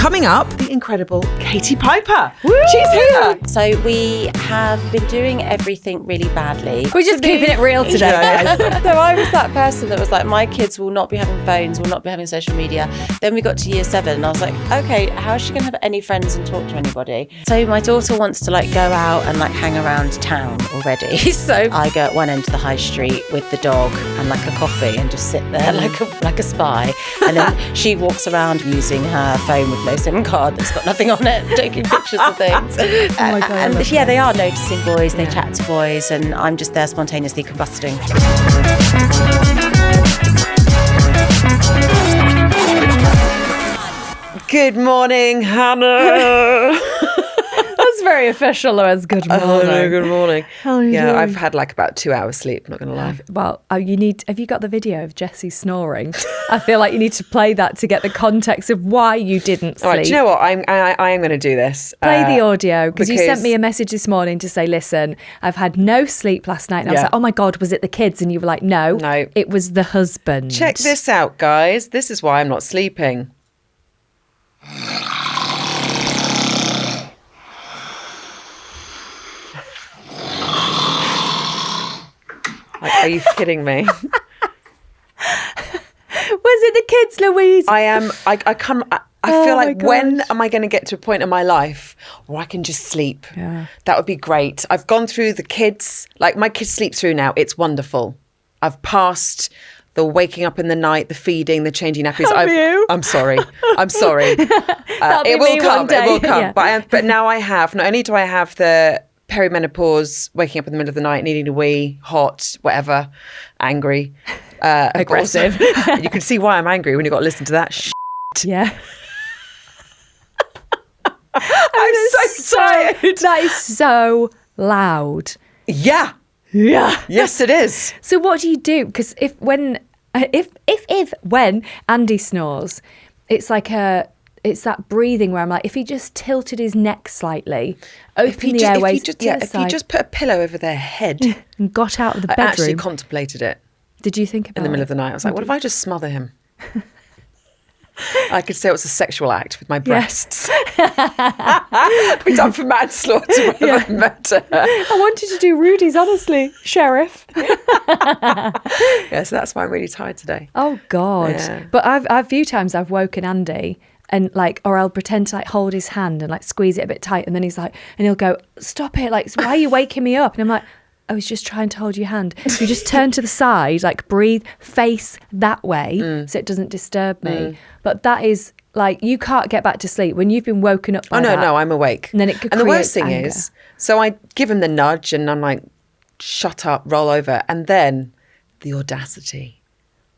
coming up, the incredible Katie Piper. Woo! She's here. So we have been doing everything really badly. We're just keeping it real today. So I was that person that was like, my kids will not be having phones, will not be having social media. Then we got to year 7 and I was like, okay, how is she going to have any friends and talk to anybody? So my daughter wants to like go out and like hang around town already. So I go at one end of the high street with the dog and like a coffee and just sit there like a spy. And then she walks around using her phone with no SIM card that's got nothing on it, taking pictures of things. Oh my God, and yeah, they are noticing boys, they chat to boys, and I'm just there spontaneously combusting. Good morning, Hannah. That's very official, as good morning. Oh, good morning. How are you doing? I've had like about 2 hours sleep, not going to lie. Well, have you got the video of Jessie snoring? I feel like you need to play that to get the context of why you didn't sleep. All right, do you know what? I am going to do this. Play the audio, because you sent me a message this morning to say, listen, I've had no sleep last night. And I was like, oh my God, was it the kids? And you were like, no, it was the husband. Check this out, guys. This is why I'm not sleeping. Like, are you kidding me? Was it the kids, Louise? I feel like, when am I going to get to a point in my life where I can just sleep? Yeah. That would be great. I've gone through the kids, like my kids sleep through now. It's wonderful. I've passed the waking up in the night, the feeding, the changing nappies. I'm sorry. It will come. It will come. Yeah. But now I have, not only do I have the perimenopause, waking up in the middle of the night, needing to wee, hot, whatever, angry, aggressive. You can see why I'm angry when you've got to listen to that shit. Yeah. I'm so tired. That is so loud. Yeah. Yes, it is. So what do you do? Because when Andy snores, it's like it's that breathing where I'm like, if he just tilted his neck slightly, open the airways if you just put a pillow over their head and got out of the bedroom. I actually contemplated it. Did you think about it? In the middle of the night, I was like, what if I just smother him? I could say it was a sexual act with my breasts. Be done for manslaughter rather than murder. I wanted to do Rudy's, honestly, Sheriff. Yeah, so that's why I'm really tired today. Oh God! Yeah. But a few times I've woken Andy and or I'll pretend to hold his hand and squeeze it a bit tight, and then he'll go, "Stop it! Why are you waking me up?" And I'm like, I was just trying to hold your hand. You just turn to the side, breathe, face that way so it doesn't disturb me. But that is you can't get back to sleep when you've been woken up by that. No, I'm awake. And then it could And the worst thing anger. is, so I give him the nudge and I'm like, shut up, roll over. And then the audacity.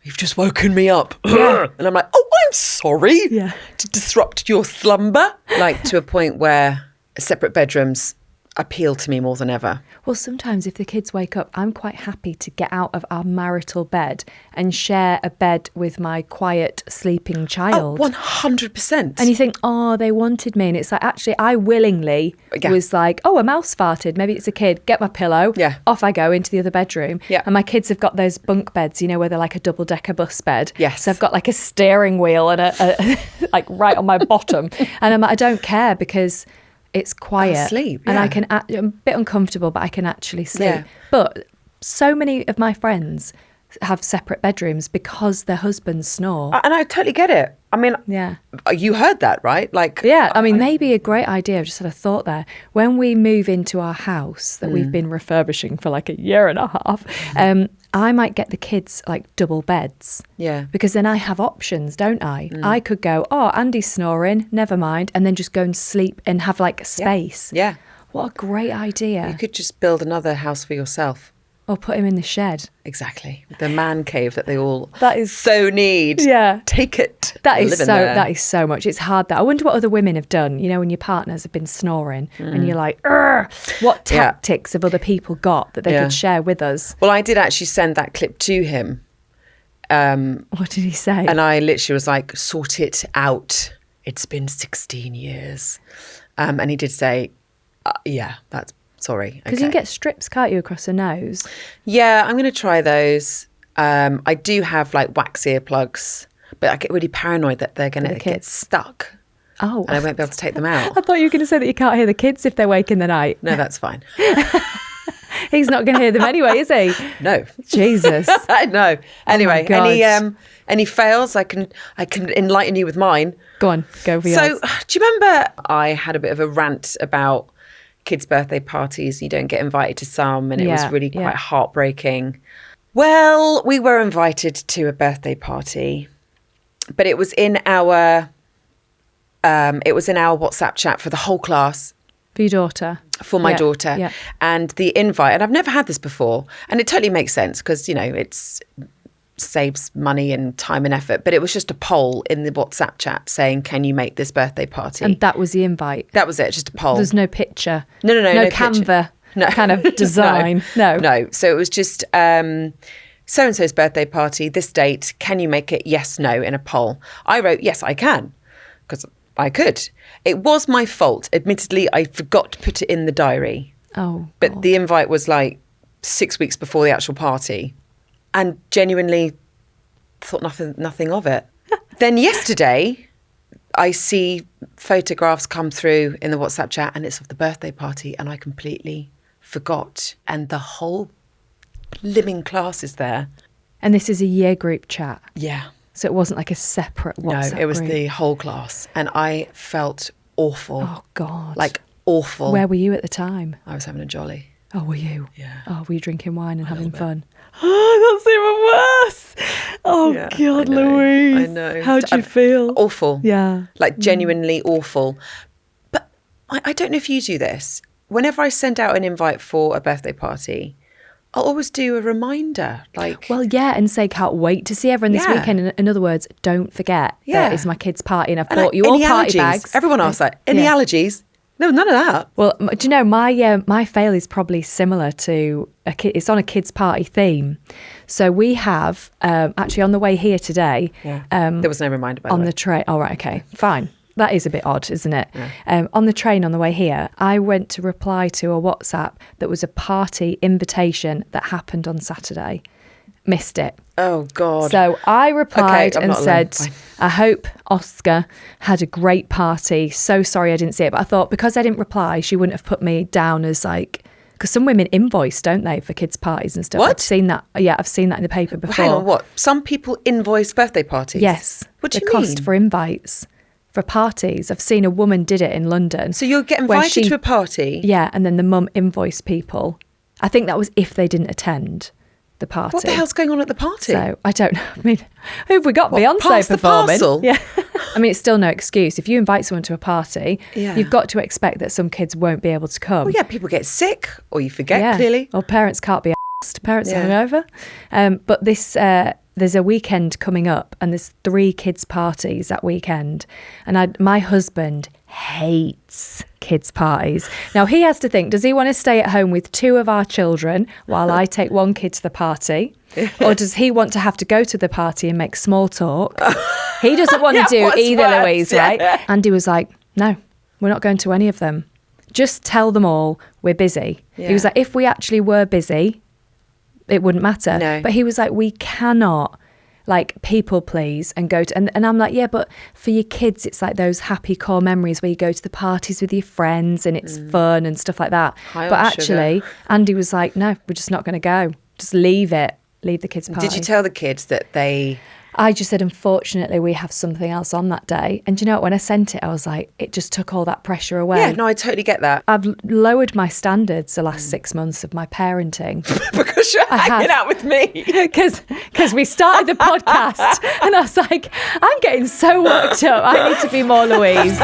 You've just woken me up. Yeah. And I'm like, oh, I'm sorry to disrupt your slumber. To a point where separate bedrooms appeal to me more than ever. Well, sometimes if the kids wake up, I'm quite happy to get out of our marital bed and share a bed with my quiet sleeping child. Oh, 100%. And you think, oh, they wanted me. And it's actually, I willingly was like, oh, a mouse farted. Maybe it's a kid. Get my pillow. Yeah. Off I go into the other bedroom. Yeah. And my kids have got those bunk beds, where they're like a double-decker bus bed. Yes. So I've got a steering wheel and a right on my bottom. And I'm like, I don't care because it's quiet. Sleep, and I can. I'm a bit uncomfortable, but I can actually sleep. Yeah. But so many of my friends have separate bedrooms because their husbands snore. And I totally get it. I mean, you heard that, right? Maybe a great idea. I've just had a thought there. When we move into our house that we've been refurbishing for a year and a half, I might get the kids double beds. Yeah. Because then I have options, don't I? I could go, oh, Andy's snoring, never mind, and then just go and sleep and have space. Yeah. What a great idea. You could just build another house for yourself. Or put him in the shed. Exactly. The man cave that they all that so need. Yeah. Take it. That is so much. It's hard that. I wonder what other women have done, when your partners have been snoring and you're like, what tactics have other people got that they could share with us? Well, I did actually send that clip to him. What did he say? And I literally was like, sort it out. It's been 16 years. And he did say, that's sorry. Because you can get strips, can't you, across the nose? Yeah, I'm going to try those. I do have wax earplugs, but I get really paranoid that they're going to get stuck. Oh. And I won't be able to take them out. I thought you were going to say that you can't hear the kids if they're awake in the night. No, that's fine. He's not going to hear them anyway, is he? No. Jesus. No. Anyway, God. any fails? I can enlighten you with mine. Go on, go for yours. So, do you remember I had a bit of a rant about kids' birthday parties? You don't get invited to some, and it was really quite heartbreaking. Well, we were invited to a birthday party, but it was in our WhatsApp chat for the whole class. For your daughter? For my daughter. Yeah. And the invite, and I've never had this before, and it totally makes sense because, it saves money and time and effort, but it was just a poll in the WhatsApp chat saying, can you make this birthday party? And that was the invite? That was it, just a poll. There's no picture? No No picture. Canva kind of design? No. So it was just so-and-so's birthday party, this date, can you make it? Yes, no, in a poll. I wrote, yes, I can, because I could. It was my fault. Admittedly, I forgot to put it in the diary. Oh, but God. the invite was like 6 weeks before the actual party, and genuinely thought nothing of it. Then yesterday, I see photographs come through in the WhatsApp chat, and it's of the birthday party, and I completely forgot. And the whole living class is there. And this is a year group chat? Yeah. So it wasn't like a separate WhatsApp No, it was group. the whole class. And I felt awful. Oh, God. Like awful. Where were you at the time? I was having a jolly. Oh, were you? Yeah. Oh, were you drinking wine and having bit. fun? Oh, that's even worse. Oh, Yeah, God, I know, Louise. I know. How'd you feel? Awful. Yeah. Like genuinely awful. But I don't know if you do this. Whenever I send out an invite for a birthday party, I'll always do a reminder. Like, Well, yeah, and say can't wait to see everyone this Yeah. weekend. In other words, don't forget Yeah. that it's my kid's party and I've and bought you all any party allergies? bags. Everyone asks that. Any Yeah. allergies? No, none of that. Well, do you know, my fail is probably similar to a kid. It's on a kids' party theme. So we have, actually on the way here today. There was no reminder, by the on way. the train. Oh, right, okay, fine. That is a bit odd, isn't it? On the train on the way here, I went to reply to a WhatsApp that was a party invitation that happened on Saturday. Missed it. Oh, God. So I replied Okay, I'm and not alone. said, Fine. I hope Oscar had a great party. So sorry I didn't see it. But I thought because I didn't reply, she wouldn't have put me down as like, because some women invoice, don't they, for kids' parties and stuff. What? I've seen that. Yeah, I've seen that in the paper before. Hang on, what? Some people invoice birthday parties? Yes. What do the you cost mean? for invites for parties. I've seen a woman did it in London. So you'll get where invited to a party? Yeah, and then the mum invoiced people. I think that was if they didn't attend the party. What the hell's going on at the party? So I don't know. I mean, who have we got? What, Beyonce pass the performing? parcel? Yeah. I mean, it's still no excuse. If you invite someone to a party, Yeah. you've got to expect that some kids won't be able to come. Well, yeah, people get sick or you forget, clearly. Or parents can't be asked. Parents are Yeah. hungover. But this, there's a weekend coming up and there's 3 kids' parties that weekend. And my husband hates kids' parties. Now, he has to think, does he want to stay at home with 2 of our children while I take 1 kid to the party? Or does he want to have to go to the party and make small talk? He doesn't want to do what's either, worse? Louise, Yeah. right? Andy was like, no, we're not going to any of them. Just tell them all we're busy. Yeah. He was like, if we actually were busy, it wouldn't matter. No. But he was like, we cannot like people please and go to, and I'm like, yeah, but for your kids, it's like those happy core memories where you go to the parties with your friends and it's fun and stuff like that. High But on actually, sugar. Andy was like, no, we're just not going to go. Just leave it. Leave the kids' party. Did you tell the kids that they... I just said, unfortunately, we have something else on that day. And do you know what? When I sent it, I was like, it just took all that pressure away. Yeah, no, I totally get that. I've lowered my standards the last 6 months of my parenting. Because you're hanging have. out with me. Because we started the podcast and I was like, I'm getting so worked up. I need to be more Louise.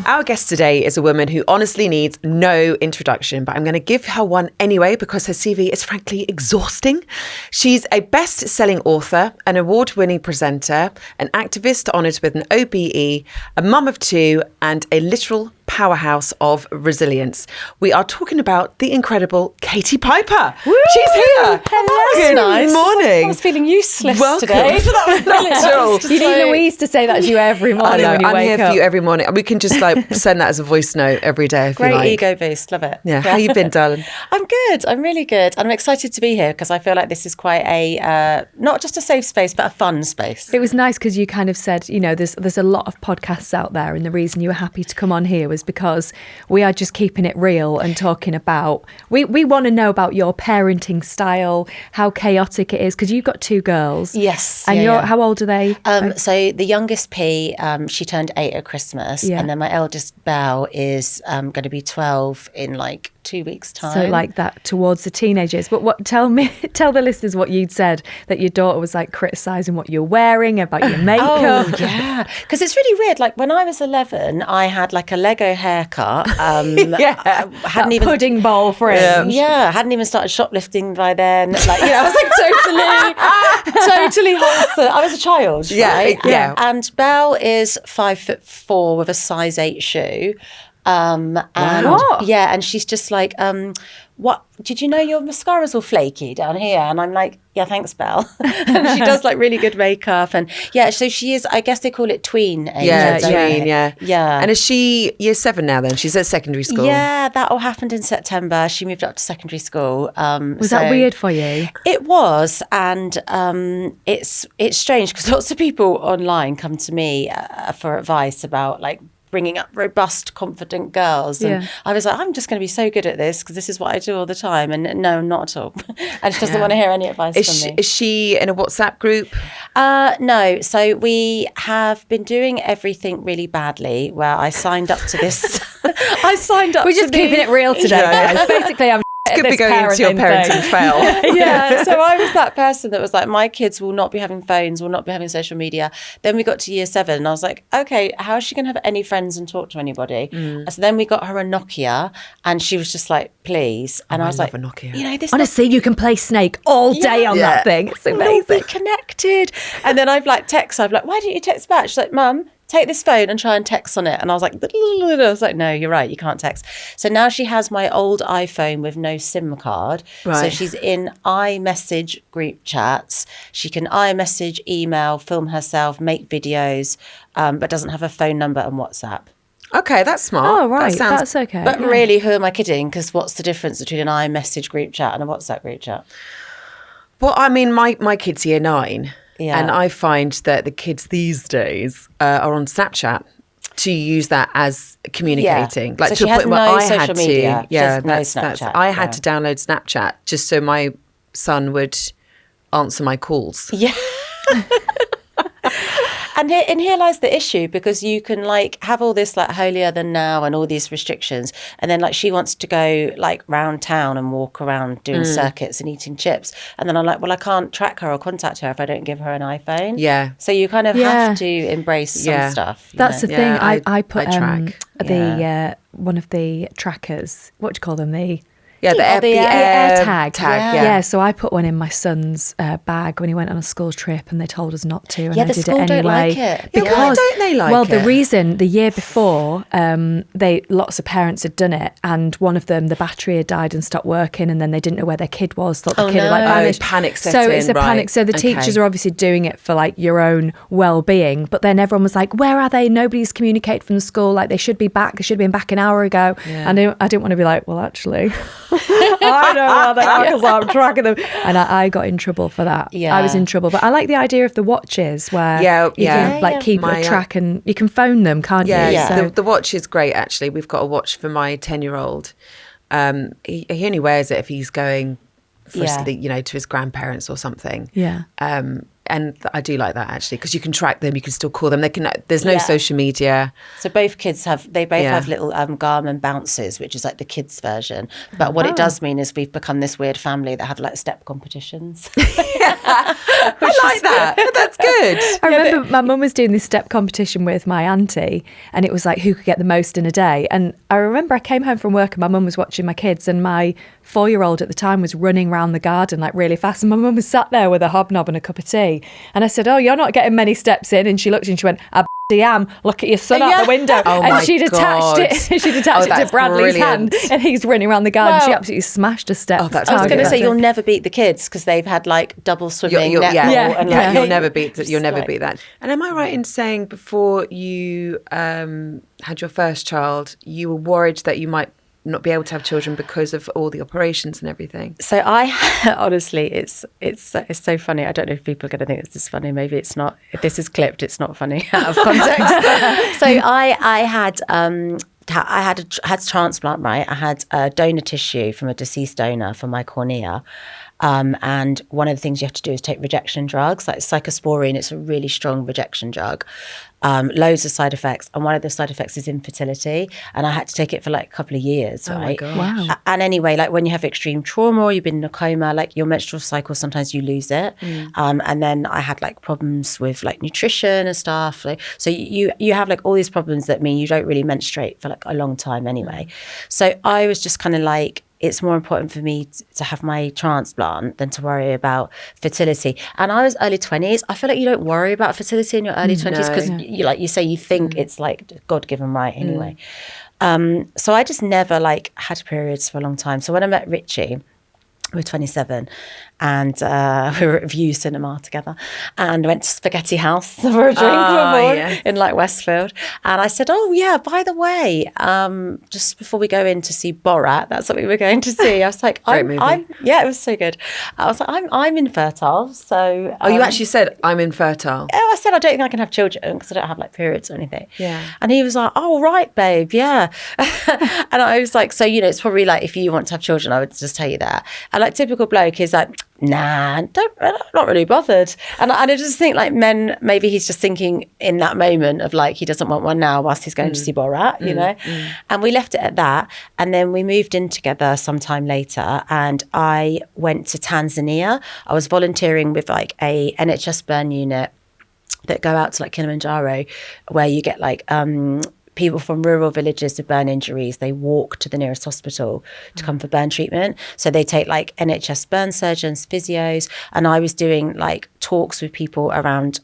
Our guest today is a woman who honestly needs no introduction, but I'm going to give her one anyway because her CV is frankly exhausting. She's a best-selling author, an award-winning presenter, an activist honoured with an OBE, a mum of 2, and a literal powerhouse of resilience. We are talking about the incredible Katie Piper. Woo! She's here. Hello. Good Nice. morning. I was feeling useless Welcome. today. So that was brilliant. You need Louise to say that to you every I morning know, when you I'm wake here up. for you every morning. We can just like send that as a voice note every day if you Great like. ego boost. Love it. Yeah. How you been, darling? I'm good. I'm really good. I'm excited to be here because I feel like this is quite a, not just a safe space, but a fun space. It was nice because you kind of said, you know, there's a lot of podcasts out there, and the reason you were happy to come on here was because we are just keeping it real and talking about, we want to know about your parenting style, how chaotic it is, because you've got 2 girls. Yes. And how old are they? So the youngest P, she turned 8 at Christmas, Yeah. and then my eldest Belle is going to be 12 in like 2 weeks' time. So like that towards the teenagers. But tell the listeners what you'd said, that your daughter was like criticising what you're wearing, about your makeup. Oh, yeah. Because it's really weird. Like when I was 11, I had like a Lego haircut. Yeah. Hadn't That even pudding bowl fringe. Yeah, hadn't even started shoplifting by then. Like, I was like totally wholesome. I was a child, Yeah, right? yeah. And Belle is 5'4" with a size 8 shoe. And Wow. yeah, and she's just like, what? Did you know your mascara's all flaky down here? And I'm like, yeah, thanks, Belle. And she does like really good makeup, and yeah, so she is. I guess they call it tween age. Yeah, don't tween, they? yeah. Yeah. And is she year 7 now then? She's at secondary school. Yeah, that all happened in September. She moved up to secondary school. Was that weird for you? It was, and it's strange because lots of people online come to me for advice about like bringing up robust, confident girls. And Yeah. I was like, I'm just going to be so good at this because this is what I do all the time. And no, not at all. And she doesn't want to hear any advice from me. Is she in a WhatsApp group? No. So we have been doing everything really badly where I signed up to this. I signed up We're just to keeping it real today, Yeah. guys. Basically, I'm Could be going into your parenting fail. Yeah, so I was that person that was like, my kids will not be having phones, will not be having social media. Then we got to year 7 and I was like, okay, how is she going to have any friends and talk to anybody? So then we got her a Nokia and she was just like, please. And I was love like, a Nokia. you know, this Honestly, you can play Snake all day on Yeah. that thing. It's we'll all be amazing. connected. And then I've like I'm like, why didn't you text back? She's like, Mum, take this phone and try and text on it. And I was like, no, you're right, you can't text. So now she has my old iPhone with no SIM card. So Right. she's in iMessage group chats. She can iMessage, email, film herself, make videos, but doesn't have a phone number and WhatsApp. Okay, that's smart. Oh, right. That sounds, That's okay. But yeah. really, who am I kidding? Because what's the difference between an iMessage group chat and a WhatsApp group chat? Well, I mean, my kid's year 9. Yeah. And I find that the kids these days are on Snapchat to use that as communicating. Yeah. So to she a has point where no I had social media. to. She Yeah, has no that's Snapchat, I had yeah. to download Snapchat just so my son would answer my calls. Yeah. And here lies the issue, because you can like have all this like holier than now and all these restrictions, and then like she wants to go like round town and walk around doing circuits and eating chips, and then I'm like, well, I can't track her or contact her if I don't give her an iPhone. Yeah. So you kind of Yeah. have to embrace some Yeah. stuff. you That's know? the thing. Yeah, I put I track. the one of the trackers. What do you call them? Yeah, the Oh, the air tag. Yeah. So I put one in my son's bag when he went on a school trip, and they told us not to, and Yeah, I the did school it don't anyway. like it. Yeah, why don't they like well, it? the reason the year before, lots of parents had done it, and one of them, the battery had died and stopped working, and then they didn't know where their kid was. Thought the Oh, kid had like no. vanished. Panic set So in, it's a right. panic. So the Okay. teachers are obviously doing it for like your own well-being, but then everyone was like, "Where are they? Nobody's communicated from the school. Like they should be back. They should have been back an hour ago." Yeah. And I didn't want to be like, "Well, actually." I know where they are because I'm tracking them. And I got in trouble for that. Yeah. I was in trouble. But I like the idea of the watches where Yeah, you yeah. can like Yeah. keep My, a track and you can phone them, can't Yeah, you? Yeah. So, the watch is great, actually. We've got a watch for my 10-year-old. He only wears it if he's going for Yeah. to his grandparents or something. yeah. And I do like that, actually, because you can track them, you can still call them. There's no Yeah. social media. So both kids have Yeah. have little Garmin bounces, which is like the kids version. But what it does mean is we've become this weird family that have like step competitions. I like that. That's good. I remember my mum was doing this step competition with my auntie, and it was like who could get the most in a day. And I remember I came home from work and my mum was watching my kids, and my 4-year-old at the time was running around the garden like really fast, and my mum was sat there with a hobnob and a cup of tea, me. And I said, oh, you're not getting many steps in. And she looked and she went, I am. Look at your son out the window. Oh and my she'd attached God. it. She'd attached it to that's Bradley's brilliant. hand, and he's running around the garden. Well- She absolutely smashed a step. Oh, that's I was going to say brilliant. you'll never beat the kids because they've had like double swimming, netball, and like, you'll never beat like- beat that. And am I right in saying before you had your first child, you were worried that you might not be able to have children because of all the operations and everything? So I honestly, it's so funny. I don't know if people are going to think this is funny. Maybe it's not. If this is clipped, it's not funny out of context. So I had a transplant, right? I had donor tissue from a deceased donor for my cornea. And one of the things you have to do is take rejection drugs, like cyclosporine. It's a really strong rejection drug. Loads of side effects. And one of the side effects is infertility. And I had to take it for like a couple of years, right? Oh my God. Wow. And anyway, like when you have extreme trauma or you've been in a coma, like your menstrual cycle, sometimes you lose it. And then I had like problems with like nutrition and stuff. Like, so you have like all these problems that mean you don't really menstruate for like a long time anyway. So I was just kind of like, it's more important for me to have my transplant than to worry about fertility. And I was early 20s. I feel like you don't worry about fertility in your early 20s because you, like you say, you think it's like God-given right anyway. So I just never like had periods for a long time. So when I met Richie, we were 27 and we were at View Cinema together and went to Spaghetti House for a drink in like Westfield. And I said, oh yeah, by the way, just before we go in to see Borat, that's what we were going to see. I was like, yeah, it was so good. I was like, I'm infertile. So You actually said, I'm infertile. I said, I don't think I can have children because I don't have like periods or anything. Yeah. And he was like, oh, right, babe. Yeah. And I was like, so, it's probably like, if you want to have children, I would just tell you that. And like typical bloke is like, nah, I'm not really bothered. And I just think like men, maybe he's just thinking in that moment of like, he doesn't want one now whilst he's going to see Borat, you know? And we left it at that. And then we moved in together sometime later and I went to Tanzania. I was volunteering with like a NHS burn unit that go out to like Kilimanjaro, where you get like people from rural villages with burn injuries. They walk to the nearest hospital to come for burn treatment. So they take like NHS burn surgeons, physios, and I was doing like talks with people around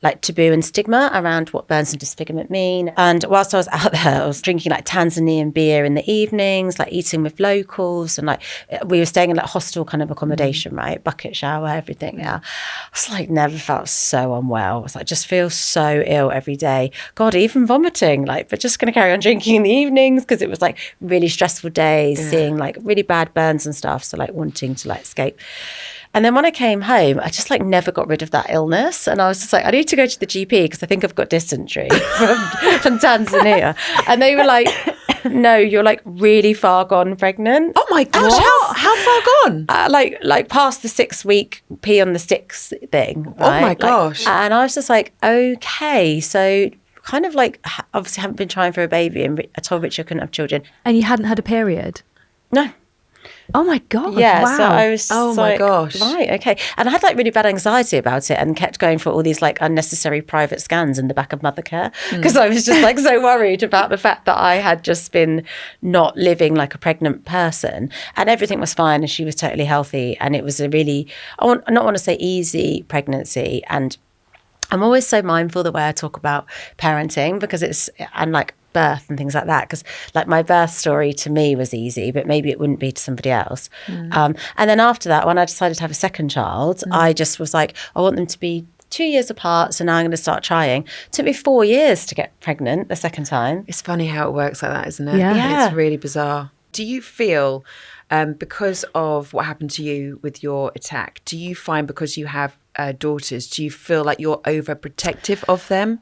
like taboo and stigma around what burns and disfigurement mean. And whilst I was out there, I was drinking like Tanzanian beer in the evenings, like eating with locals, and like we were staying in like hostel kind of accommodation, right? Bucket shower, everything. Yeah, I was like never felt so unwell. I was like just feel so ill every day. God, even vomiting. Like, but just going to carry on drinking in the evenings because it was like really stressful days, seeing like really bad burns and stuff. So like wanting to like escape. And then when I came home, I just like never got rid of that illness. And I was just like, I need to go to the GP because I think I've got dysentery from Tanzania. And they were like, no, you're like really far gone pregnant. Oh my gosh, how far gone? Like past the 6-week pee on the sticks thing. Right? Oh my Like, gosh. and I was just like, okay, so kind of like obviously haven't been trying for a baby, and I told Richard I couldn't have children. And you hadn't had a period? No. Oh my God. Yeah, wow. so I was just Oh my like, gosh. right, okay. And I had like really bad anxiety about it and kept going for all these like unnecessary private scans in the back of Mothercare because I was just like so worried about the fact that I had just been not living like a pregnant person, and everything was fine and she was totally healthy, and it was a really, I not want to say easy pregnancy. And I'm always so mindful the way I talk about parenting because it's, and like birth and things like that, because like my birth story to me was easy, but maybe it wouldn't be to somebody else. And then after that, when I decided to have a second child, I just was like, I want them to be 2 years apart, so now I'm going to start trying. It took me 4 years to get pregnant the second time. It's funny how it works like that, isn't it? Yeah. It's really bizarre. Do you feel, because of what happened to you with your attack, do you find because you have daughters, do you feel like you're overprotective of them?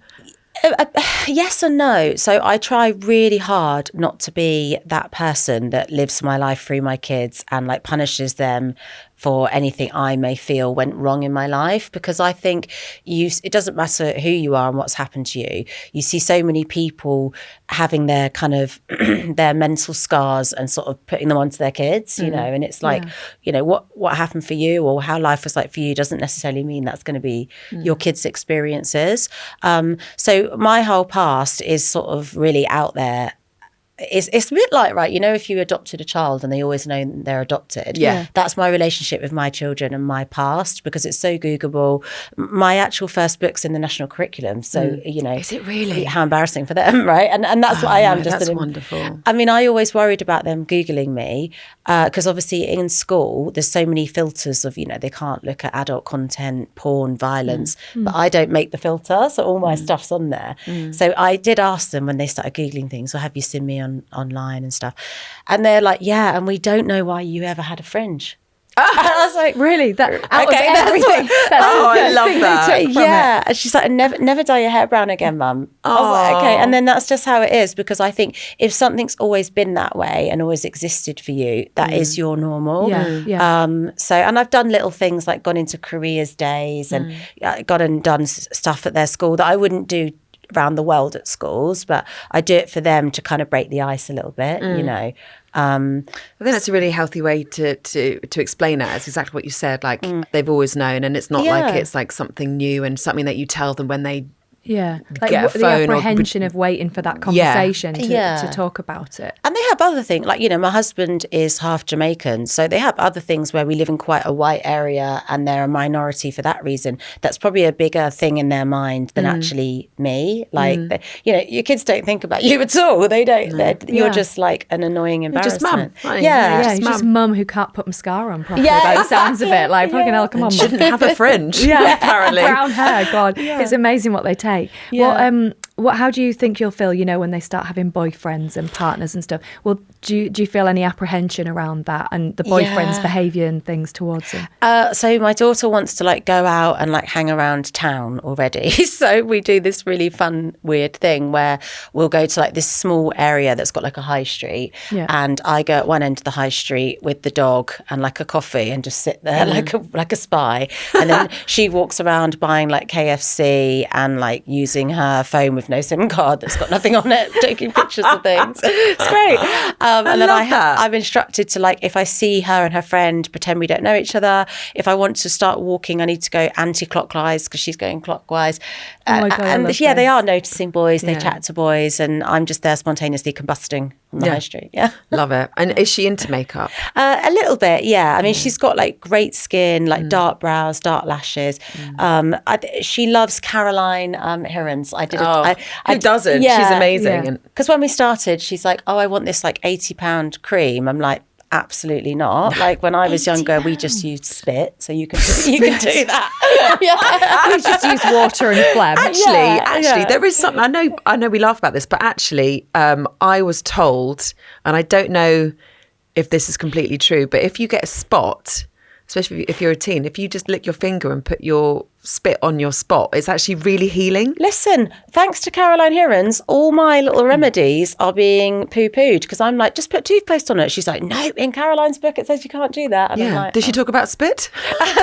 Yes and no. So I try really hard not to be that person that lives my life through my kids and like punishes them for anything I may feel went wrong in my life, because I think it doesn't matter who you are and what's happened to you. You see so many people having their kind of their mental scars and sort of putting them onto their kids, you know, and it's like, you know, what happened for you or how life was like for you doesn't necessarily mean that's going to be your kids' experiences. So my whole past is sort of really out there it's a bit like, right, you know, if you adopted a child and they always know they're adopted. Yeah. That's my relationship with my children and my past, because it's so Googleable. My actual first book's in the national curriculum. So, you know. Is it really? How embarrassing for them, right? And that's what I am. No, that's wonderful. I mean, I always worried about them Googling me because obviously in school, there's so many filters of, you know, they can't look at adult content, porn, violence, but I don't make the filter. So all my stuff's on there. So I did ask them when they started Googling things, or have you seen me online and stuff? And they're like, yeah, and we don't know why you ever had a fringe. And I was like, really? That out okay, of everything. That's I love that. yeah. And she's like, never dye your hair brown again, Mum. I was like, okay. And then that's just how it is, because I think if something's always been that way and always existed for you, that is your normal. Yeah. So, and I've done little things like gone into careers days and gone and done stuff at their school that I wouldn't do around the world at schools, but I do it for them to kind of break the ice a little bit, you know. I think that's a really healthy way to explain it. It's exactly what you said. Like they've always known, and it's not like it's like something new and something that you tell them when they like get a the phone apprehension of waiting for that conversation to talk about it. And they have other things, like, you know, my husband is half Jamaican, so they have other things where we live in quite a white area and they're a minority for that reason. That's probably a bigger thing in their mind than actually me. Like, you know, your kids don't think about you at all. They don't. You're just like an annoying embarrassment. Just mum. Yeah, it's just mum who can't put mascara on properly. Yeah, By the sounds of it, like fucking hell, come on, shouldn't have a fringe. Apparently. Brown hair. God, it's amazing what they take. Yeah. How do you think you'll feel, you know, when they start having boyfriends and partners and stuff? Well, do you feel any apprehension around that and the boyfriend's behaviour and things towards them? So my daughter wants to like go out and like hang around town already. So we do this really fun, weird thing where we'll go to like this small area that's got like a high street, and I go at one end of the high street with the dog and like a coffee and just sit there like a spy, and then she walks around buying like KFC and like using her phone with no SIM card that's got nothing on it, taking pictures of things. It's great. And then I'm instructed to, like, if I see her and her friend, pretend we don't know each other. If I want to start walking, I need to go anti-clockwise because she's going clockwise. Oh my God, and they are noticing boys. They chat to boys, and I'm just there spontaneously combusting on the high street. Yeah, love it. And is she into makeup? A little bit, yeah. I mean, she's got like great skin, like dark brows, dark lashes. She loves Caroline Hirons. Who doesn't? Yeah, she's amazing. Because when we started, she's like, "Oh, I want this like £80 cream." I'm like, absolutely not. Like when I was younger, we just used spit, so you can do that. We just use water and phlegm. Actually, there is something. I know we laugh about this, but actually, I was told, and I don't know if this is completely true, but if you get a spot, especially if you're a teen, if you just lick your finger and put your spit on your spot, it's actually really healing. Listen, thanks to Caroline Hirons, all my little remedies are being poo-pooed because I'm like, just put toothpaste on it. She's like, no, in Caroline's book it says you can't do that. And I'm like, does she talk about spit?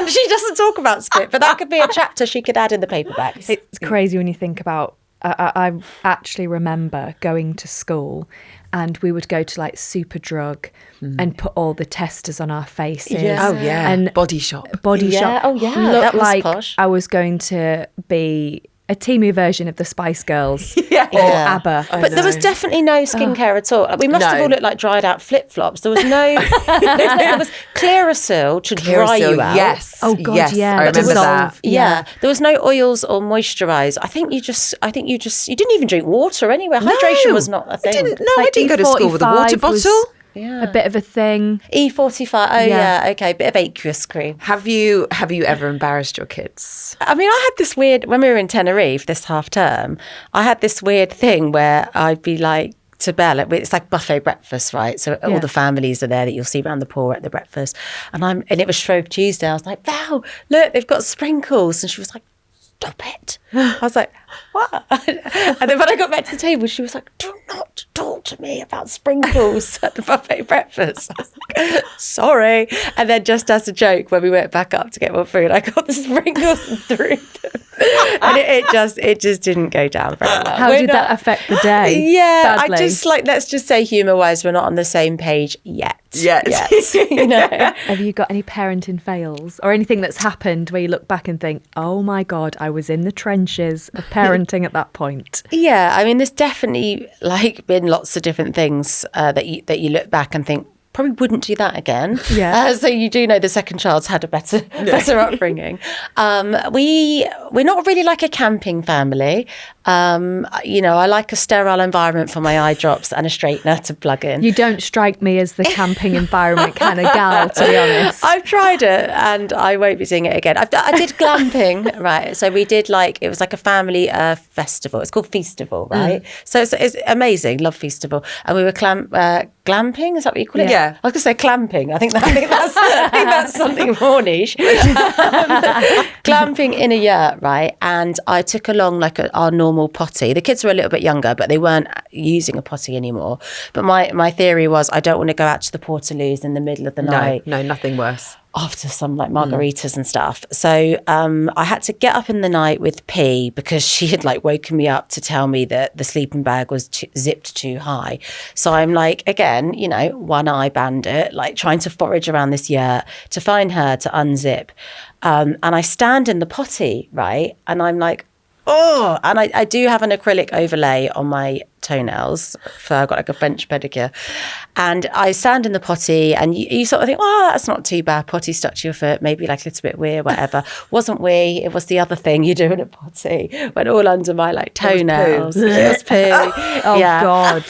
She doesn't talk about spit, but that could be a chapter she could add in the paperback. It's crazy when you think about, I actually remember going to school and we would go to like Superdrug and put all the testers on our faces. Yeah. Oh yeah, and Body Shop. Oh yeah, looked that was like posh. I was going to be a teamy version of the Spice Girls or ABBA. But there was definitely no skincare at all. Like, we must have all looked like dried out flip-flops. There was there was Clearasil to dry you out. Yes. Oh God, yes, yeah. I remember that. Yeah. There was no oils or moisturize. I think you didn't even drink water anywhere. Hydration was not a thing. I didn't go to school with a water bottle. A bit of a thing. E45. Oh yeah. Okay. Bit of aqueous cream. Have you ever embarrassed your kids? I mean, I had this weird, when we were in Tenerife this half term, I had this weird thing where I'd be like to Belle, it's like buffet breakfast, right? So all the families are there that you'll see around the pool at the breakfast. And it was Shrove Tuesday. I was like, Val, look, they've got sprinkles. And she was like, stop it. I was like, what? And then when I got back to the table, she was like, do not talk to me about sprinkles at the buffet breakfast. I was like, sorry. And then just as a joke, when we went back up to get more food, I got the sprinkles and threw them. And it just didn't go down very well. How did that affect the day? Yeah, badly? I just let's just say humour-wise, we're not on the same page yet. Yet. you know. Have you got any parenting fails or anything that's happened where you look back and think, oh my God, I was in the trenches of parenting at that point? Yeah, I mean, there's definitely like been lots of different things that you look back and think, probably wouldn't do that again. Yeah. So you do know the second child's had a better upbringing. We're not really like a camping family. I like a sterile environment for my eye drops and a straightener to plug in. You don't strike me as the camping environment kind of gal, to be honest. I've tried it and I won't be doing it again. I did glamping, right? So we did it was like a family festival. It's called Feastival, right? So it's amazing. Love Feastival. And we were glamping, is that what you call it? Yeah. I was going to say clamping. I think that's something more niche. Glamping in a yurt, right? And I took along our normal potty. The kids were a little bit younger, but they weren't using a potty anymore. But my theory was I don't want to go out to the Portaloos in the middle of the night. No, nothing worse. After some margaritas and stuff. So I had to get up in the night with P because she had woken me up to tell me that the sleeping bag was zipped too high. So I'm again, one eye bandit, trying to forage around this yurt to find her to unzip. And I stand in the potty, right? And I'm oh, and I do have an acrylic overlay on my toenails. So I've got a French pedicure. And I stand in the potty and you sort of think, oh, that's not too bad. Potty stuck to your foot, maybe a little bit weird, whatever. Wasn't wee. It was the other thing you do in a potty. Went all under my toenails. It was poo. Oh, yeah. God.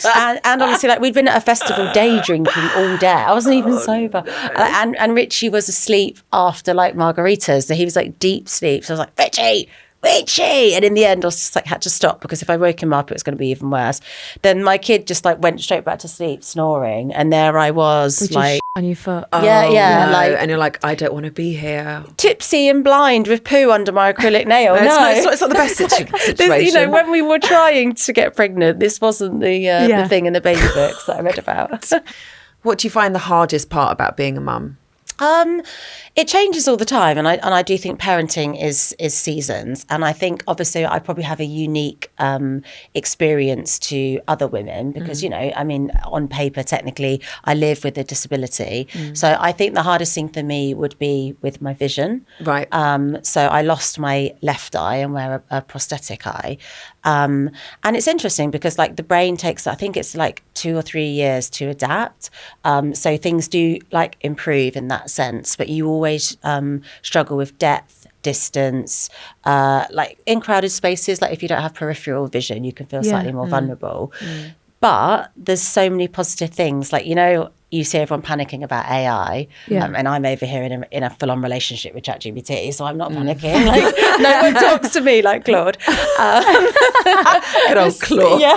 And obviously we'd been at a festival day drinking all day. I wasn't even sober. And Richie was asleep after margaritas. So he was deep sleep. So I was Richie! And in the end, I was just had to stop because if I woke him up, it was going to be even worse. Then my kid just went straight back to sleep, snoring, and there I was, on your foot. Yeah, no. And you're I don't want to be here, tipsy and blind with poo under my acrylic nail. It's not the best situation. When we were trying to get pregnant, this wasn't the thing in the baby books that I read about. What do you find the hardest part about being a mum? It changes all the time, and I do think parenting is seasons, and I think obviously I probably have a unique experience to other women because on paper technically I live with a disability, so I think the hardest thing for me would be with my vision. Right. So I lost my left eye and wear a prosthetic eye, and it's interesting because the brain takes, I think it's 2 or 3 years to adapt, so things do improve in that sense, but you always struggle with depth, distance, in crowded spaces, if you don't have peripheral vision, you can feel slightly more vulnerable. But there's so many positive things, you see everyone panicking about AI, and I'm over here in a full-on relationship with ChatGPT, so I'm not panicking. No one talks to me like Claude. Good old Claude. Yeah.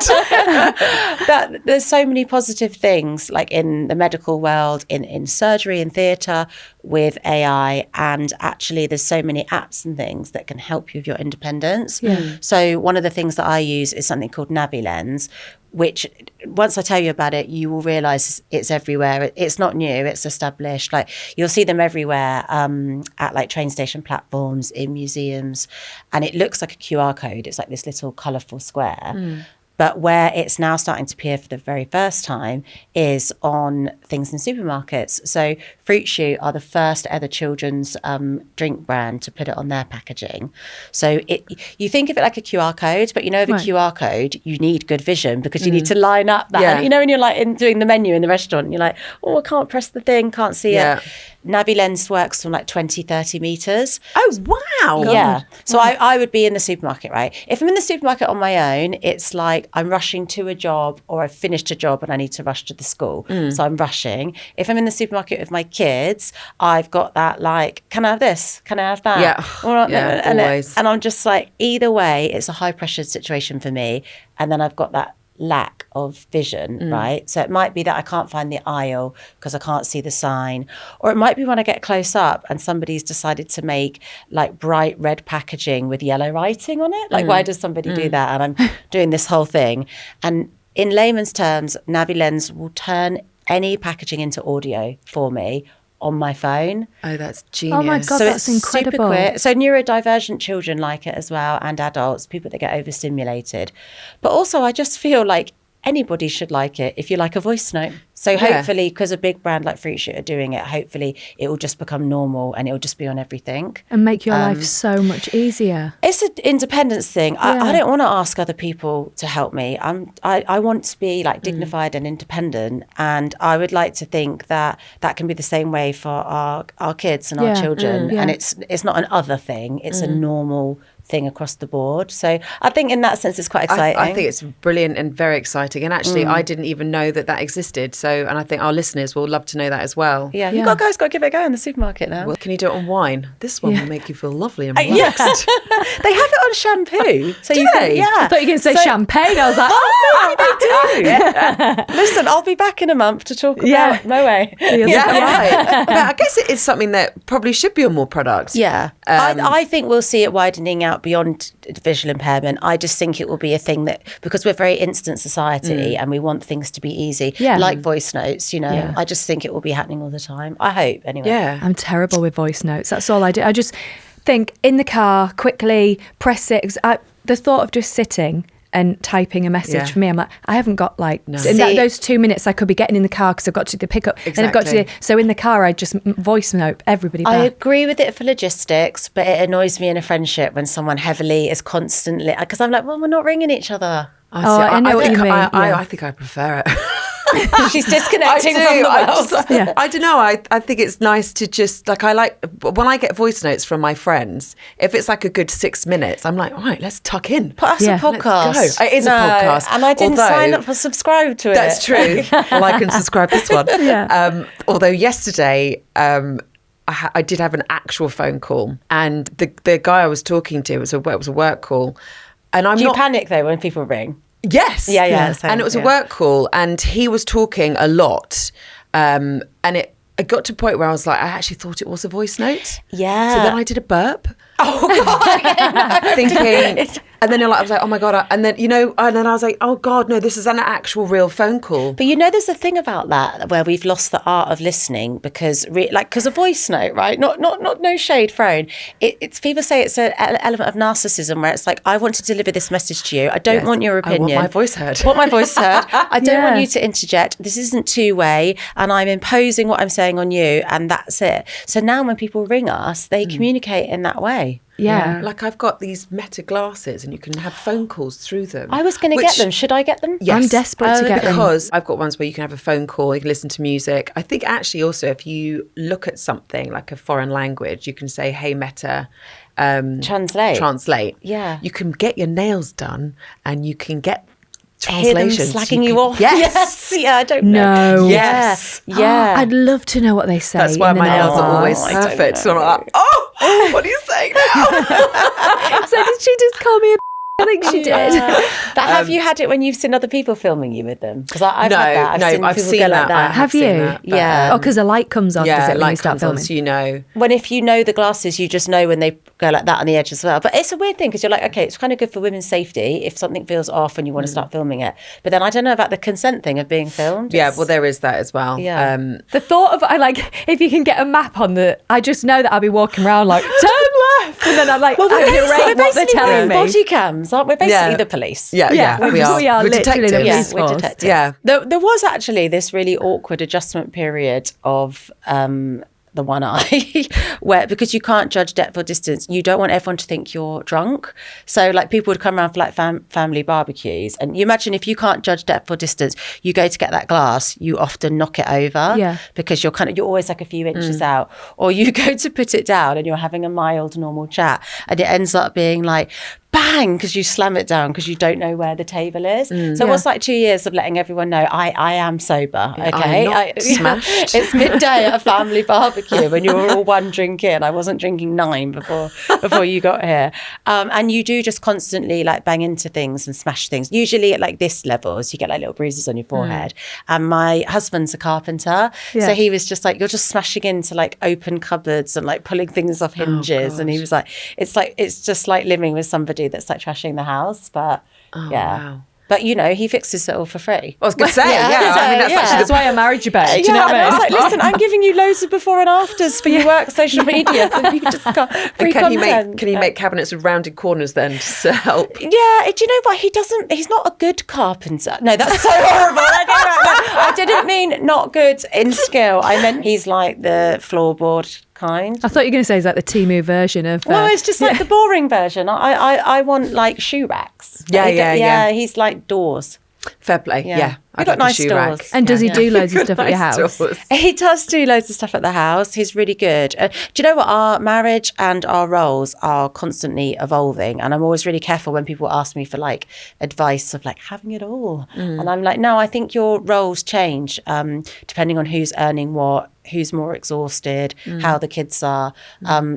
But there's so many positive things, in the medical world, in surgery and theatre with AI, and actually there's so many apps and things that can help you with your independence. So one of the things that I use is something called NaviLens, which once I tell you about it, you will realise it's everywhere. It's not new, it's established. You'll see them everywhere at train station platforms, in museums, and it looks like a QR code. It's this little colourful square. But where it's now starting to appear for the very first time is on things in supermarkets. So Fruit Shoot are the first ever children's drink brand to put it on their packaging. So you think of it like a QR code, but with a QR code, you need good vision because you need to line up that. Yeah. And, when you're doing the menu in the restaurant, you're I can't press the thing, can't see it. NaviLens works from 20, 30 meters. Oh, wow. Yeah. So I would be in the supermarket, right? If I'm in the supermarket on my own, it's I'm rushing to a job, or I've finished a job and I need to rush to the school. So I'm rushing. If I'm in the supermarket with my kids, I've got that can I have this? Can I have that? Yeah. Always. And I'm just either way, it's a high pressure situation for me. And then I've got that lack of vision, right? So it might be that I can't find the aisle because I can't see the sign, or it might be when I get close up and somebody's decided to make bright red packaging with yellow writing on it. Why does somebody do that? And I'm doing this whole thing. And in layman's terms, NaviLens will turn any packaging into audio for me on my phone. Oh, that's genius. Oh my God, so that's it's incredible. super quick. So neurodivergent children like it as well, and adults, people that get overstimulated. But also I just feel anybody should like it if you like a voice note. So hopefully, because a big brand like Fruit Shoot are doing it, hopefully it will just become normal and it will just be on everything. And make your life so much easier. It's an independence thing. I don't want to ask other people to help me. I want to be like dignified and independent. And I would like to think that can be the same way for our kids and our children. And it's not an other thing. It's a normal thing across the board. So I think in that sense it's quite exciting. I think it's brilliant and very exciting. And actually I didn't even know that existed. So, and I think our listeners will love to know that as well. Yeah, you guys got to give it a go in the supermarket now. Well, can you do it on wine? This one will make you feel lovely and relaxed. Yes. They have it on shampoo. So do they? I thought you were going to say champagne. I was like, they do. Listen, I'll be back in a month to talk about No Way. Right. But I guess it is something that probably should be on more products. Yeah. I think we'll see it widening out beyond visual impairment. I just think it will be a thing that, because we're a very instant society and we want things to be easy, like voice notes, I just think it will be happening all the time. I hope, anyway. Yeah. I'm terrible with voice notes. That's all I do. I just think in the car, quickly, press it. The thought of just sitting and typing a message for me, I'm like, I haven't got those 2 minutes I could be getting in the car because I've got to do the pickup and I've got to do, so in the car I just voice note everybody back. I agree with it for logistics, but it annoys me in a friendship when someone heavily is constantly, because I'm like, well, we're not ringing each other. I know what you mean. I think I prefer it. She's disconnecting from the world. I don't know. I think it's nice to just I like when I get voice notes from my friends. If it's like a good 6 minutes, I'm like, all right, let's tuck in. Put us a podcast. Let's go. It is a podcast, and I didn't sign up for subscribe to it. That's true. Well, I can subscribe this one. Although yesterday, I did have an actual phone call, and the guy I was talking to was a work call, and Do you panic though when people ring? Yes. Yeah. And it was a work call, and he was talking a lot, and it got to a point where I was like, I actually thought it was a voice note. Yeah. So then I did a burp. Oh God! Thinking, and then I was like, oh my God, and then and then I was like, oh God, no, this is an actual real phone call. But there's a thing about that where we've lost the art of listening because a voice note, right? Not no shade thrown. It's people say it's an element of narcissism where it's like, I want to deliver this message to you. I don't want your opinion. I want my voice heard. I don't want you to interject. This isn't two-way, and I'm imposing what I'm saying on you, and that's it. So now when people ring us, they communicate in that way. Yeah. Like I've got these Meta glasses and you can have phone calls through them. I was going to get them. Should I get them? Yes. I'm desperate to get them. Because I've got ones where you can have a phone call, you can listen to music. I think actually also if you look at something like a foreign language, you can say, hey Meta, translate. Yeah. You can get your nails done and you can get translations. Slagging you off. Yes. Yeah, I don't know. No. Yes. Yeah. I'd love to know what they say. That's why my nails are always I don't perfect. So I'm know. like, what are you saying now? So did she just call me a I think she did. But have you had it when you've seen other people filming you with them? Because I've had that. I've seen that. Like that. Have you? That, but, yeah. Oh, because a light comes on, does it, when you start filming? So you know. When if you know the glasses, you just know when they go like that on the edge as well. But it's a weird thing because you're like, okay, it's kind of good for women's safety if something feels off and you want to start filming it. But then I don't know about the consent thing of being filmed. Yeah, well, there is that as well. Yeah. The thought of, if you can get a map on I just know that I'll be walking around like, turn left. And then I'm like, well, we're what they're telling me. Body cams, aren't we? Basically the police. Yeah, we are. We're detectives. detectives. We're detectives. Yeah. There was actually this really awkward adjustment period of the one eye where, because you can't judge depth or distance, you don't want everyone to think you're drunk. So like people would come around for like family barbecues, and you imagine if you can't judge depth or distance, you go to get that glass, you often knock it over because you're always like a few inches out, or you go to put it down and you're having a mild normal chat and it ends up being like bang, because you slam it down because you don't know where the table is. So it was like 2 years of letting everyone know I am sober, okay? I'm not smashed. It's midday at a family barbecue when you were all one drink in. I wasn't drinking 9 before you got here. And you do just constantly like bang into things and smash things. Usually at like this levels, you get like little bruises on your forehead. And my husband's a carpenter. So he was just like, you're just smashing into like open cupboards and like pulling things off hinges. And he was like, it's just like living with somebody that's like trashing the house. But Wow. But he fixes it all for free. I was going to say, I mean, That's why I married you, babe. Do you know what I mean? I was like, listen, I'm giving you loads of before and afters for your work, social media, so you can just got free content. Can he make cabinets with rounded corners then, just to help? Yeah, do you know what? He's not a good carpenter. No, that's so horrible. I didn't mean not good in skill. I meant he's like the floorboard kind. I thought you were going to say he's like the Temu version of. No, it's just like the boring version. I want like shoe racks. Yeah. He's like doors. Fair play. Yeah. We've got nice doors. And does he do loads of stuff at your house? Doors. He does do loads of stuff at the house. He's really good. Do you know what? Our marriage and our roles are constantly evolving. And I'm always really careful when people ask me for like advice of like having it all. And I'm like, no, I think your roles change depending on who's earning what, who's more exhausted, how the kids are.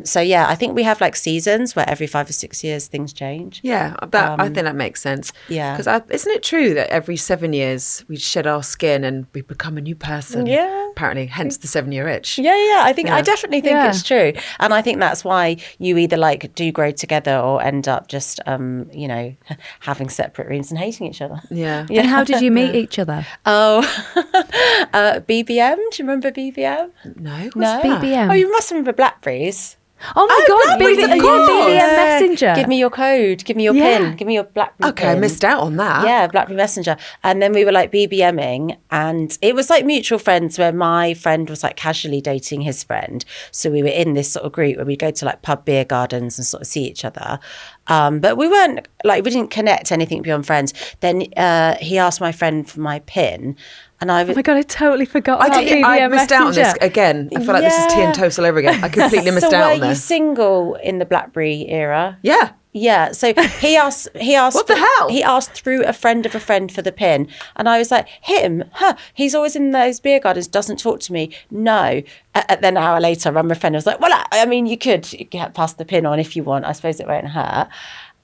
So yeah, I think we have like seasons where every 5 or 6 years things change. Yeah, I think that makes sense. Yeah. Because isn't it true that every 7 years we shed our skin and we become a new person? Yeah. Apparently, hence the 7-year itch. Yeah. I definitely think it's true. And I think that's why you either like do grow together or end up just, having separate rooms and hating each other. Yeah. And how did you meet each other? Oh, BBM. Do you remember BBM? No. No. BBM? Oh, you must remember Blackberries. Oh my God, Blackberries, of course. BBM Messenger. Give me your code. Give me your pin. Give me your BlackBerry Okay, pin. I missed out on that. Yeah, BlackBerry Messenger. And then we were like BBMing, and it was like mutual friends where my friend was like casually dating his friend. So we were in this sort of group where we'd go to like pub beer gardens and sort of see each other. But we weren't like, we didn't connect anything beyond friends. Then he asked my friend for my pin. And Oh my God, I totally forgot about BBM I missed out on this Messenger. again. I feel like this is tea and toast all over again. I completely missed out on were you this. single in the BlackBerry era? Yeah. Yeah, so he asked. What the hell? He asked through a friend of a friend for the pin, and I was like, him? He's always in those beer gardens. Doesn't talk to me. No. Then an hour later, I rang my friend. I was like, well, I mean, you could pass the pin on if you want. I suppose it won't hurt.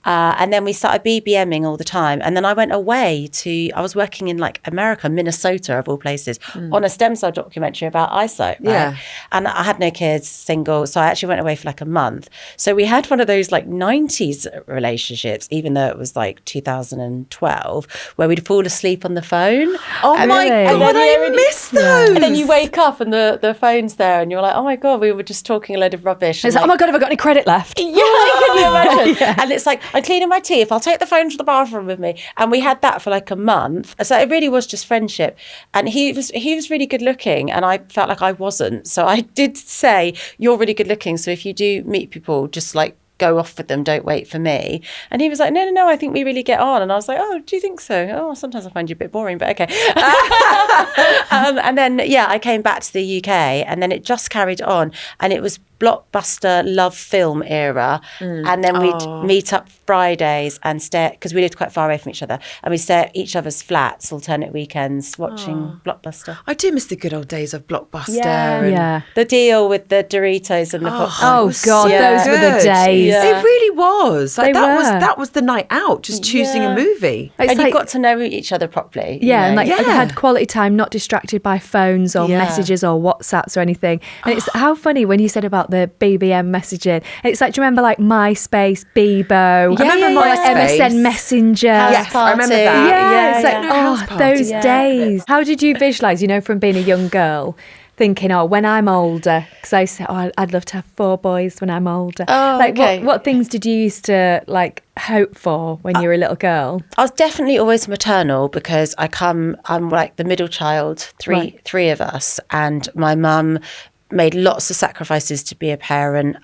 And then we started BBMing all the time. And then I went away I was working in like America, Minnesota of all places, on a stem cell documentary about eyesight. Right? Yeah. And I had no kids, single. So I actually went away for like a month. So we had one of those like 90s relationships, even though it was like 2012, where we'd fall asleep on the phone. Oh my God, I miss those. And then you wake up and the phone's there and you're like, oh my God, we were just talking a load of rubbish. It's like, oh my God, have I got any credit left? Yeah, can you imagine? And it's like, I'm cleaning my teeth. I'll take the phone to the bathroom with me. And we had that for like a month. So it really was just friendship. And he was really good looking, and I felt like I wasn't. So I did say, you're really good looking. So if you do meet people, just like go off with them. Don't wait for me. And he was like, no, I think we really get on. And I was like, oh, do you think so? Oh, sometimes I find you a bit boring, but okay. And then, I came back to the UK, and then it just carried on. And it was Blockbuster love film era. And then we'd meet up Fridays and stay, because we lived quite far away from each other, and we'd stay at each other's flats alternate weekends watching Blockbuster. I do miss the good old days of Blockbuster. Yeah. The deal with the Doritos and the popcorn. Oh God, those were the days. It really was. Like, They were. that was the night out, just choosing a movie. It's And like, you got to know each other properly. yeah, and like Yeah. I had quality time, not distracted by phones or messages or WhatsApps or anything. And it's how funny when you said about the BBM messaging. It's like, do you remember like MySpace, Bebo? I remember or like MySpace. MSN Messenger. Yes, I remember that. Yeah, it's like, House party. those days. How did you visualise, from being a young girl, thinking, when I'm older, because I used to say, I'd love to have 4 boys when I'm older. Oh, like, okay. what things did you used to like hope for when you were a little girl? I was definitely always maternal, because I'm like the middle child, three of us, and my mum made lots of sacrifices to be a parent.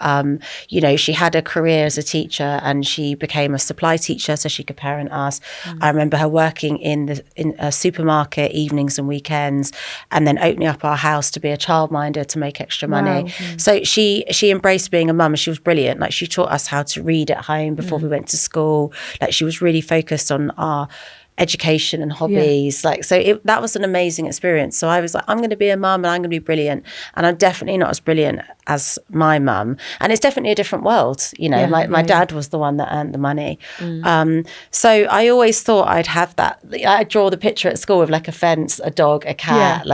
She had a career as a teacher, and she became a supply teacher so she could parent us. I remember her working in a supermarket evenings and weekends, and then opening up our house to be a childminder to make extra money. So she embraced being a mum, and she was brilliant. Like, she taught us how to read at home before we went to school. Like, she was really focused on our education and hobbies. That was an amazing experience. So I was like, I'm going to be a mum, and I'm going to be brilliant. And I'm definitely not as brilliant as my mum. And it's definitely a different world. My dad was the one that earned the money. So I always thought I'd have that. I'd draw the picture at school with like a fence, a dog, a cat,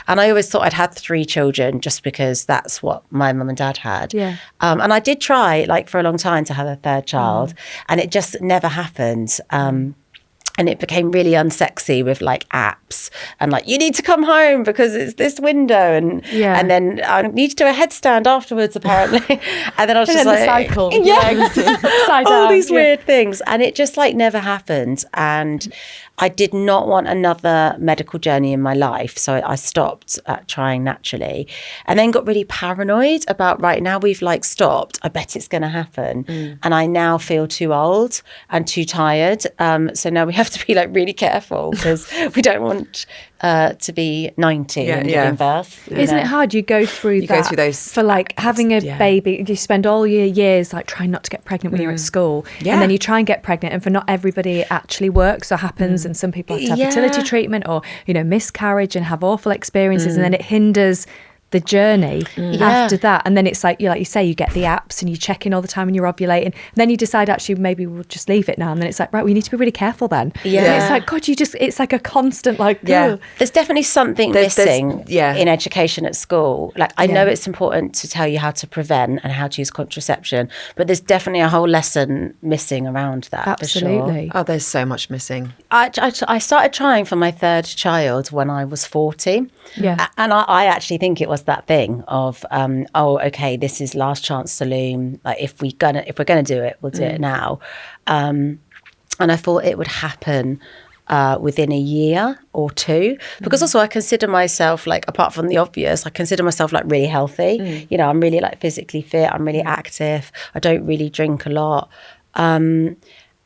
and I always thought I'd had 3 children just because that's what my mum and dad had. Yeah. And I did try for a long time to have a 3rd child, and it just never happened. And it became really unsexy with like apps and like, you need to come home because it's this window. And then I need to do a headstand afterwards, apparently. And then I was just like, the cycle. all these weird things. And it just like never happened. And I did not want another medical journey in my life. So I stopped trying naturally, and then got really paranoid about, right, now we've like stopped, I bet it's going to happen. And I now feel too old and too tired. So now we have to be like really careful, because we don't want to be 90 and giving birth. Isn't it hard? You go through go through those for like having a baby. You spend all your years like trying not to get pregnant when you're at school, and then you try and get pregnant, and for not everybody it actually works or happens, and some people have to have fertility treatment or miscarriage and have awful experiences, and then it hinders the journey after that. And then it's like you say, you get the apps and you check in all the time when you're ovulating, and then you decide actually maybe we'll just leave it now, and then it's like, right, we need to be really careful then. And it's like, God, it's like a constant like there's definitely something missing in education at school. Like I know it's important to tell you how to prevent and how to use contraception, but there's definitely a whole lesson missing around that. Absolutely. For sure. Oh, there's so much missing. I started trying for my third child when I was 40. And I actually think it was that thing of okay, this is last chance saloon, like if we're gonna do it, we'll do it now. And I thought it would happen within a year or two, because also I consider myself, like, apart from the obvious, I consider myself like really healthy. I'm really like physically fit, I'm really active, I don't really drink a lot.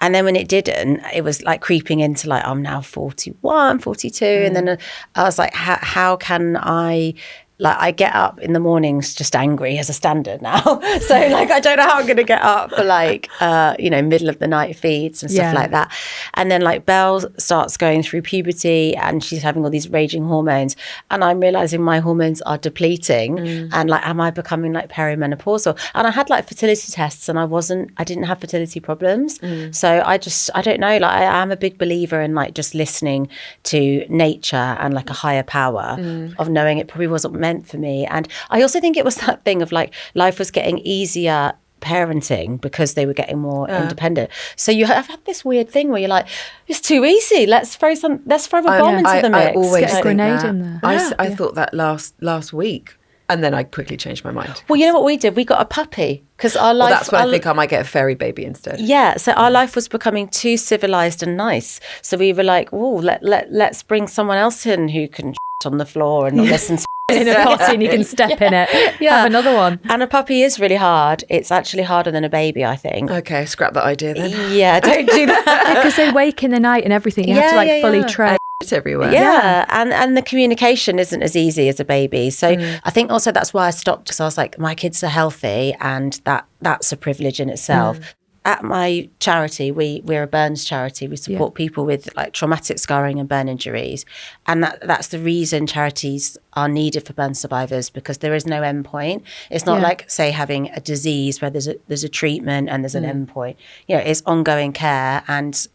And then when it didn't, it was like creeping into like, I'm now 41, 42. And then I was like, how can I, like, I get up in the mornings just angry as a standard now. So like, I don't know how I'm going to get up for like, middle of the night feeds and stuff like that. And then like Belle starts going through puberty and she's having all these raging hormones. And I'm realizing my hormones are depleting. And like, am I becoming like perimenopausal? And I had like fertility tests and I didn't have fertility problems. So I don't know, like I am a big believer in like just listening to nature and like a higher power of knowing it probably wasn't meant for me. And I also think it was that thing of like life was getting easier parenting because they were getting more independent. So you have had this weird thing where you're like, it's too easy, let's throw a bomb into the mix. I always get a grenade in there. I thought that last week, and then I quickly changed my mind. Well, you know what we did? We got a puppy because our life. Well, that's why I think I might get a fairy baby instead. Yeah, so our life was becoming too civilized and nice. So we were like, oh, let's bring someone else in who can on the floor and not listen to in a potty and you can step in it. Have another one. And a puppy is really hard. It's actually harder than a baby, I think. Okay, scrap that idea then. Yeah, don't do that. Because they wake in the night and everything. You have to like fully train. It's everywhere. Yeah. And the communication isn't as easy as a baby. So I think also that's why I stopped, because I was like, my kids are healthy and that's a privilege in itself. At my charity, we're a burns charity. We support people with like traumatic scarring and burn injuries. And that's the reason charities are needed for burn survivors, because there is no end point. It's not like, say, having a disease where there's a treatment and there's an end point. It's ongoing care, and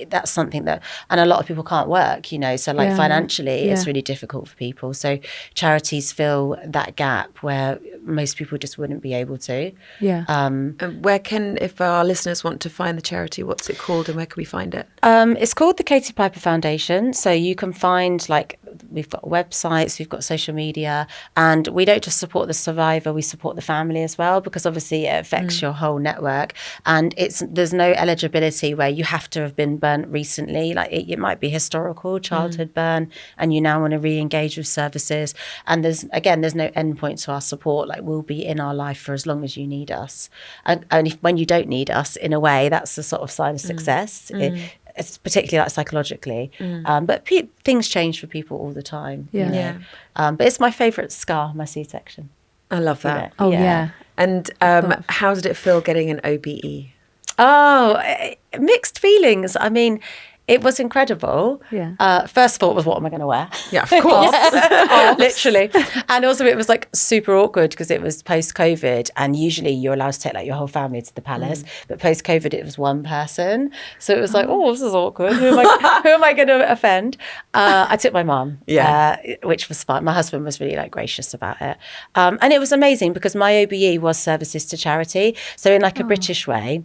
that's something that, and a lot of people can't work, so like financially it's really difficult for people. So charities fill that gap where most people just wouldn't be able to. And where can, if our listeners want to find the charity, what's it called and where can we find it? It's called the Katie Piper Foundation. So you can find, like, we've got websites, we've got social media, and we don't just support the survivor, we support the family as well, because obviously it affects your whole network. And there's no eligibility where you have to have been burnt recently. Like it might be historical childhood burn and you now want to re-engage with services. And there's no end point to our support. Like, we'll be in our life for as long as you need us. And when you don't need us, in a way, that's a sort of sign of success. It's particularly like psychologically. But things change for people all the time. But it's my favourite scar, my C-section. I love that. Oh, yeah. And how did it feel getting an OBE? Oh, mixed feelings. I mean, it was incredible. First thought was, what am I going to wear? Yeah, of course. Literally. And also it was like super awkward because it was post-COVID, and usually you're allowed to take like your whole family to the palace. But post-COVID, it was one person. So it was like, oh, this is awkward. Who am I going to offend? I took my mum, which was fine. My husband was really like gracious about it. And it was amazing because my OBE was services to charity. So in like a British way,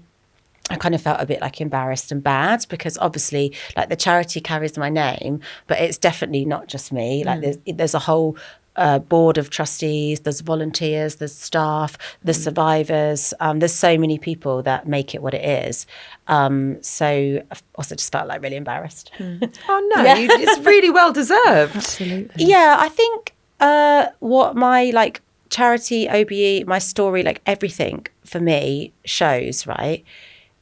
I kind of felt a bit like embarrassed and bad, because obviously like the charity carries my name, but it's definitely not just me. Like there's a whole a board of trustees, there's volunteers, there's staff, there's survivors. There's so many people that make it what it is. So I also just felt like really embarrassed. Oh no, it's really well deserved. Absolutely. Yeah, I think what my like charity, OBE, my story, like everything for me shows, right,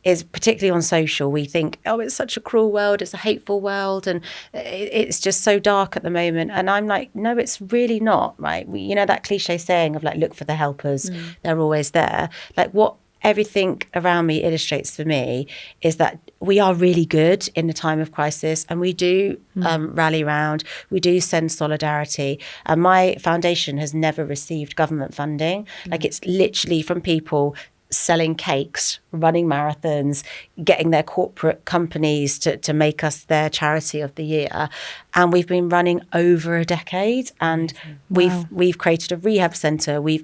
is particularly on social, we think, oh, it's such a cruel world, it's a hateful world, and it's just so dark at the moment. And I'm like, no, it's really not, right? You know, that cliche saying of like, look for the helpers, they're always there. Like what everything around me illustrates for me is that we are really good in a time of crisis, and we do rally around, we do send solidarity. And my foundation has never received government funding. Like it's literally from people selling cakes, running marathons, getting their corporate companies to make us their charity of the year. And we've been running over a decade, and we've created a rehab centre. We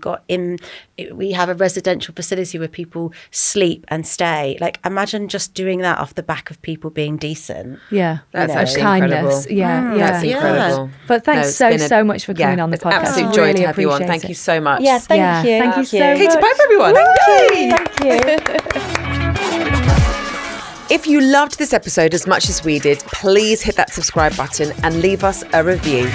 have a residential facility where people sleep and stay. Like imagine just doing that off the back of people being decent. Yeah, That's actually kindness. incredible. Yeah, That's incredible. But thanks so much for coming on the podcast. Absolute I joy really to have you on. appreciate Thank it. you so much. Yeah, thank you. Thank you so much. Katie, bye everyone. Thank you. If you loved this episode as much as we did, please hit that subscribe button and leave us a review.